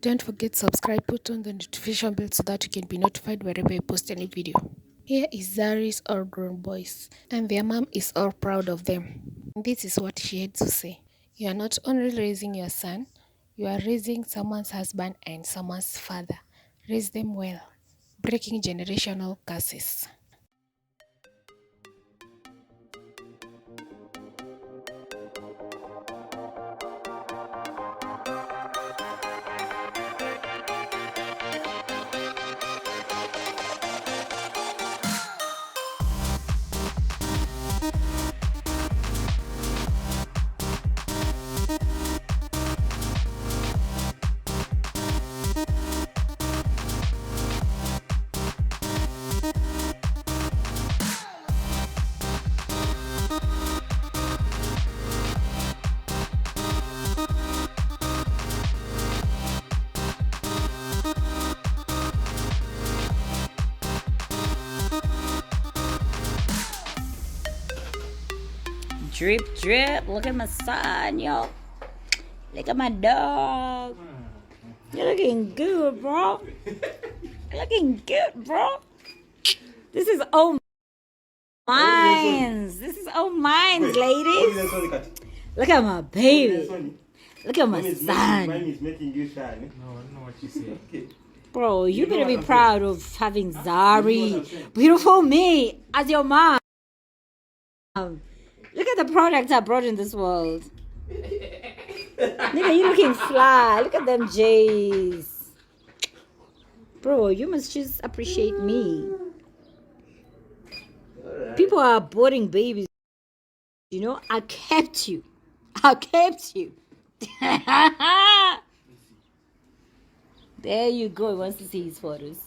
Don't forget subscribe, put on the notification bell so that you can be notified wherever I post any video. Here is Zari's all grown boys, and their mom is all proud of them. This is what she had to say. You are not only raising your son, you are raising someone's husband and someone's father. Raise them well, breaking generational curses. Drip, drip. Look at my son, yo. Look at my dog. You're looking good, bro. You're looking good, bro. This is all mines. This is all mines, ladies. Look at my baby. Look at my son. Bro, you better be proud of having Zari. Beautiful me as your mom. Look at the products I brought in this world. Nigga, you looking fly. Look at them J's. Bro, you must just appreciate me. People are aborting babies. You know, I kept you. I kept you. There you go. He wants to see his photos.